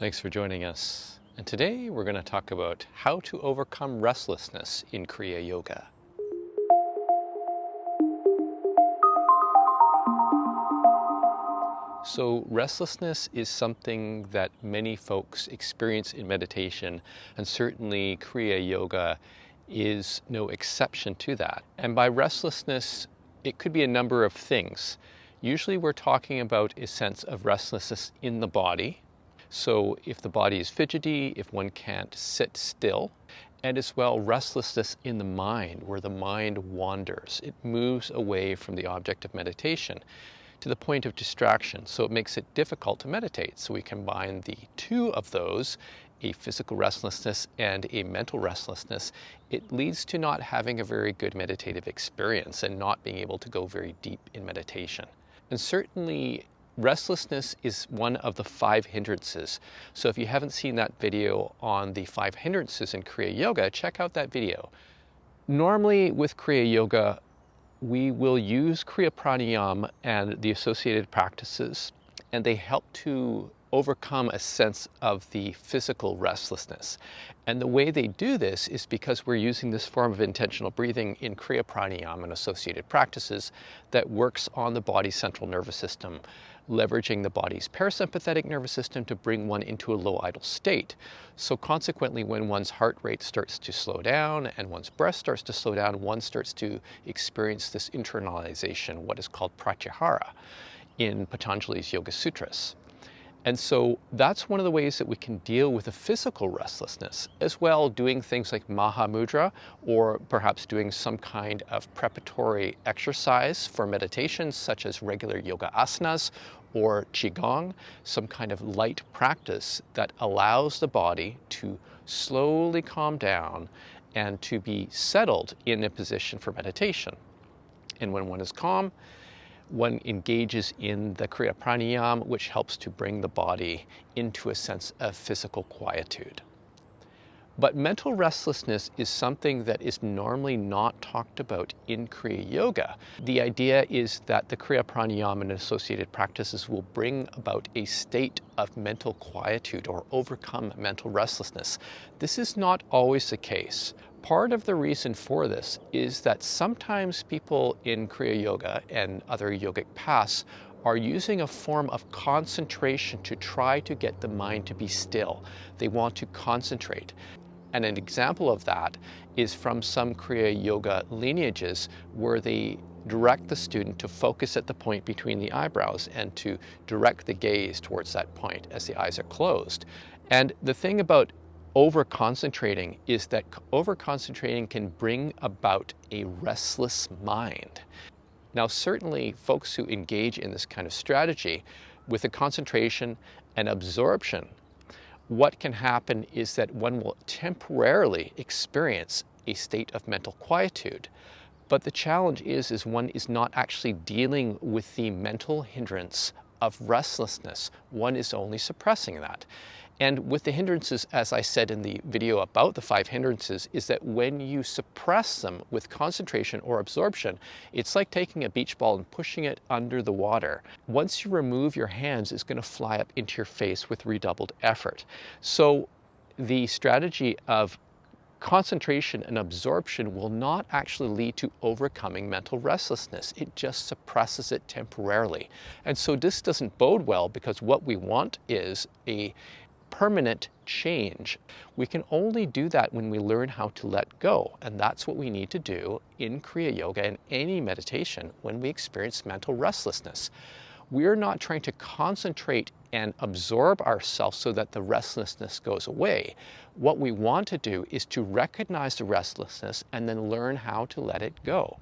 Thanks for joining us. And today we're going to talk about how to overcome restlessness in Kriya Yoga. So restlessness is something that many folks experience in meditation, and certainly Kriya Yoga is no exception to that. And by restlessness, it could be a number of things. Usually we're talking about a sense of restlessness in the body. So if the body is fidgety, if one can't sit still, and as well restlessness in the mind, where the mind wanders. It moves away from the object of meditation to the point of distraction, so it makes it difficult to meditate. So we combine the two of those, a physical restlessness and a mental restlessness. It leads to not having a very good meditative experience and not being able to go very deep in meditation. And certainly restlessness is one of the 5 hindrances. So if you haven't seen that video on the 5 hindrances in Kriya Yoga, check out that video. Normally with Kriya Yoga, we will use Kriya Pranayama and the associated practices, and they help to overcome a sense of the physical restlessness. And the way they do this is because we're using this form of intentional breathing in Kriya Pranayama and associated practices that works on the body's central nervous system, leveraging the body's parasympathetic nervous system to bring one into a low idle state. So consequently, when one's heart rate starts to slow down and one's breath starts to slow down, one starts to experience this internalization, what is called pratyahara in Patanjali's Yoga Sutras. And so that's one of the ways that we can deal with the physical restlessness, as well doing things like Mahamudra, or perhaps doing some kind of preparatory exercise for meditation, such as regular yoga asanas or qigong, some kind of light practice that allows the body to slowly calm down and to be settled in a position for meditation. And when one is calm, one engages in the Kriya Pranayama, which helps to bring the body into a sense of physical quietude. But mental restlessness is something that is normally not talked about in Kriya Yoga. The idea is that the Kriya Pranayama and associated practices will bring about a state of mental quietude or overcome mental restlessness. This is not always the case. Part of the reason for this is that sometimes people in Kriya Yoga and other yogic paths are using a form of concentration to try to get the mind to be still. They want to concentrate. And an example of that is from some Kriya Yoga lineages where they direct the student to focus at the point between the eyebrows and to direct the gaze towards that point as the eyes are closed. And the thing about over-concentrating is that over-concentrating can bring about a restless mind. Now, certainly folks who engage in this kind of strategy with the concentration and absorption, what can happen is that one will temporarily experience a state of mental quietude. But the challenge is one is not actually dealing with the mental hindrance of restlessness. One is only suppressing that. And with the hindrances, as I said in the video about the 5 hindrances, is that when you suppress them with concentration or absorption, it's like taking a beach ball and pushing it under the water. Once you remove your hands, it's going to fly up into your face with redoubled effort. So the strategy of concentration and absorption will not actually lead to overcoming mental restlessness. It just suppresses it temporarily. And so this doesn't bode well, because what we want is a permanent change. We can only do that when we learn how to let go, and that's what we need to do in Kriya Yoga and any meditation when we experience mental restlessness. We're not trying to concentrate and absorb ourselves so that the restlessness goes away. What we want to do is to recognize the restlessness and then learn how to let it go.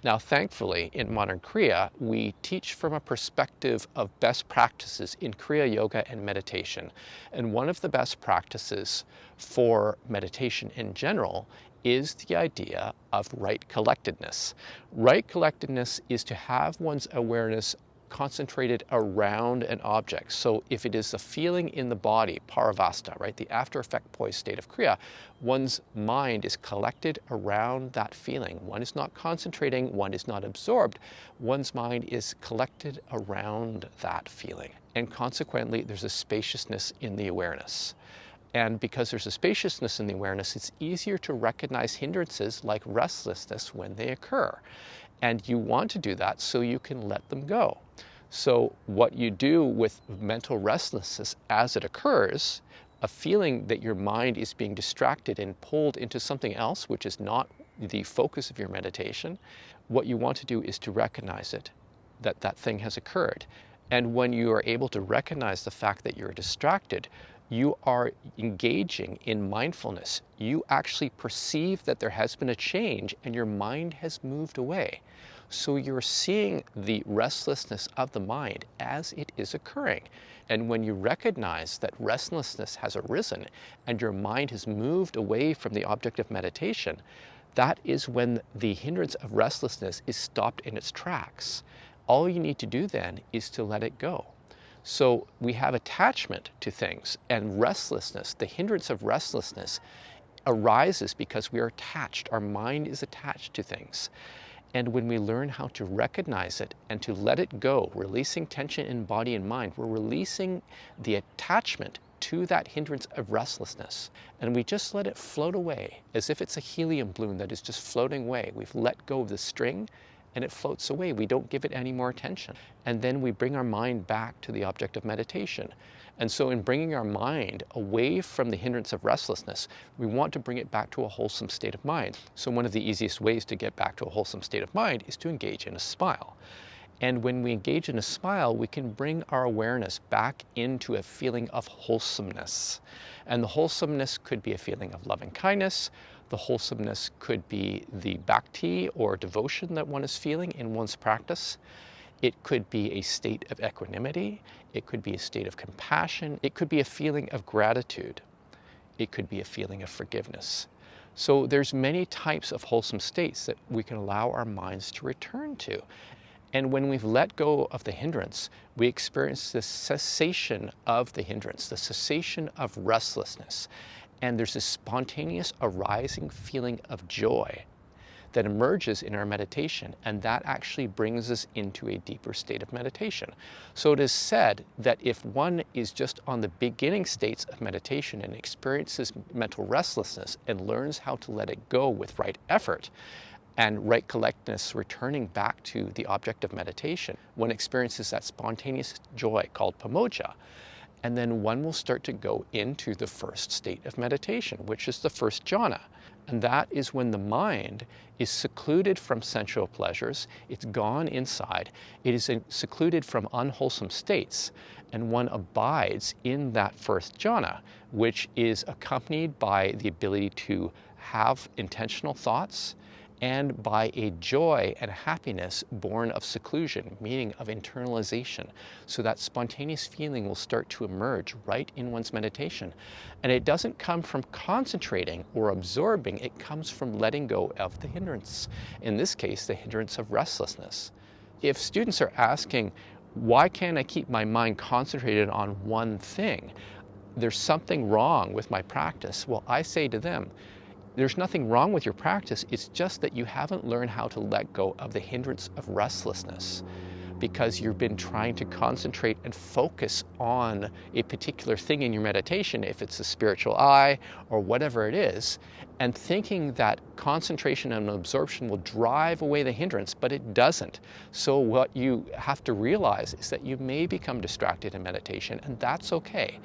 Now, thankfully, in modern Kriya, we teach from a perspective of best practices in Kriya Yoga and meditation. And one of the best practices for meditation in general is the idea of right collectedness. Right collectedness is to have one's awareness concentrated around an object. So if it is a feeling in the body, paravasta, right, the after effect poised state of Kriya, one's mind is collected around that feeling. One is not concentrating, one is not absorbed. One's mind is collected around that feeling. and consequently there's a spaciousness in the awareness. And because there's a spaciousness in the awareness, it's easier to recognize hindrances like restlessness when they occur. And you want to do that so you can let them go. So what you do with mental restlessness as it occurs, a feeling that your mind is being distracted and pulled into something else, which is not the focus of your meditation, what you want to do is to recognize it, that that thing has occurred. And when you are able to recognize the fact that you're distracted, you are engaging in mindfulness. You actually perceive that there has been a change and your mind has moved away. So you're seeing the restlessness of the mind as it is occurring. And when you recognize that restlessness has arisen and your mind has moved away from the object of meditation, that is when the hindrance of restlessness is stopped in its tracks. All you need to do then is to let it go. So we have attachment to things, and restlessness, the hindrance of restlessness, arises because we are attached. Our mind is attached to things. And when we learn how to recognize it and to let it go, releasing tension in body and mind, we're releasing the attachment to that hindrance of restlessness. And we just let it float away as if it's a helium balloon that is just floating away. We've let go of the string and it floats away. We don't give it any more attention. And then we bring our mind back to the object of meditation. And so in bringing our mind away from the hindrance of restlessness, we want to bring it back to a wholesome state of mind. So one of the easiest ways to get back to a wholesome state of mind is to engage in a smile. And when we engage in a smile, we can bring our awareness back into a feeling of wholesomeness. And the wholesomeness could be a feeling of loving kindness. The wholesomeness could be the bhakti or devotion that one is feeling in one's practice. It could be a state of equanimity. It could be a state of compassion. It could be a feeling of gratitude. It could be a feeling of forgiveness. So there's many types of wholesome states that we can allow our minds to return to. And when we've let go of the hindrance, we experience the cessation of the hindrance, the cessation of restlessness. And there's this spontaneous arising feeling of joy that emerges in our meditation, and that actually brings us into a deeper state of meditation. So it is said that if one is just on the beginning states of meditation and experiences mental restlessness and learns how to let it go with right effort, and right collectedness returning back to the object of meditation, one experiences that spontaneous joy called pamoja. And then one will start to go into the first state of meditation, which is the first jhana. And that is when the mind is secluded from sensual pleasures, it's gone inside, it is secluded from unwholesome states, and one abides in that first jhana, which is accompanied by the ability to have intentional thoughts, and by a joy and happiness born of seclusion, meaning of internalization. So that spontaneous feeling will start to emerge right in one's meditation. And it doesn't come from concentrating or absorbing, it comes from letting go of the hindrance. In this case, the hindrance of restlessness. If students are asking, why can't I keep my mind concentrated on one thing? There's something wrong with my practice. Well, I say to them, there's nothing wrong with your practice, it's just that you haven't learned how to let go of the hindrance of restlessness because you've been trying to concentrate and focus on a particular thing in your meditation, if it's a spiritual eye or whatever it is, and thinking that concentration and absorption will drive away the hindrance, but it doesn't. So what you have to realize is that you may become distracted in meditation, and that's okay.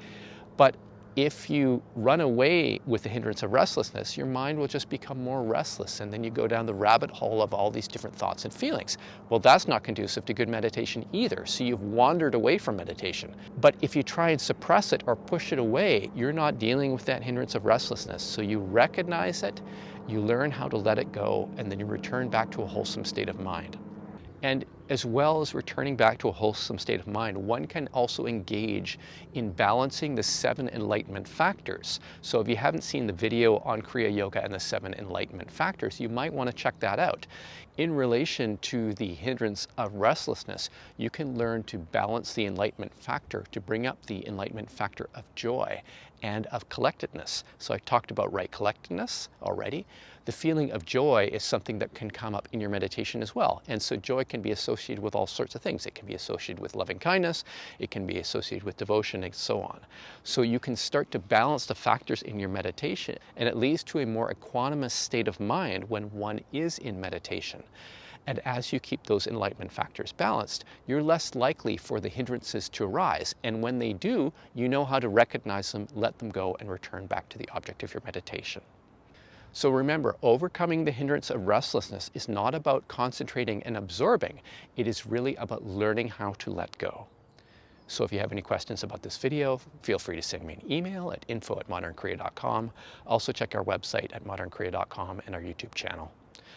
But if you run away with the hindrance of restlessness, your mind will just become more restless, and then you go down the rabbit hole of all these different thoughts and feelings. Well, that's not conducive to good meditation either, so you've wandered away from meditation. But if you try and suppress it or push it away, you're not dealing with that hindrance of restlessness. So you recognize it, you learn how to let it go, and then you return back to a wholesome state of mind. And as well as returning back to a wholesome state of mind, one can also engage in balancing the 7 enlightenment factors. So if you haven't seen the video on Kriya Yoga and the 7 enlightenment factors, you might want to check that out. In relation to the hindrance of restlessness, you can learn to balance the enlightenment factor to bring up the enlightenment factor of joy and of collectedness. So I talked about right collectedness already. The feeling of joy is something that can come up in your meditation as well. And so joy can be associated associated with all sorts of things. It can be associated with loving kindness, it can be associated with devotion, and so on. So you can start to balance the factors in your meditation, and it leads to a more equanimous state of mind when one is in meditation. And as you keep those enlightenment factors balanced, you're less likely for the hindrances to arise. And when they do, you know how to recognize them, let them go, and return back to the object of your meditation. So remember, overcoming the hindrance of restlessness is not about concentrating and absorbing. It is really about learning how to let go. So if you have any questions about this video, feel free to send me an email at info@modernkriya.com. Also check our website at modernkriya.com and our YouTube channel.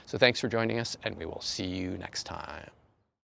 So thanks for joining us, and we will see you next time.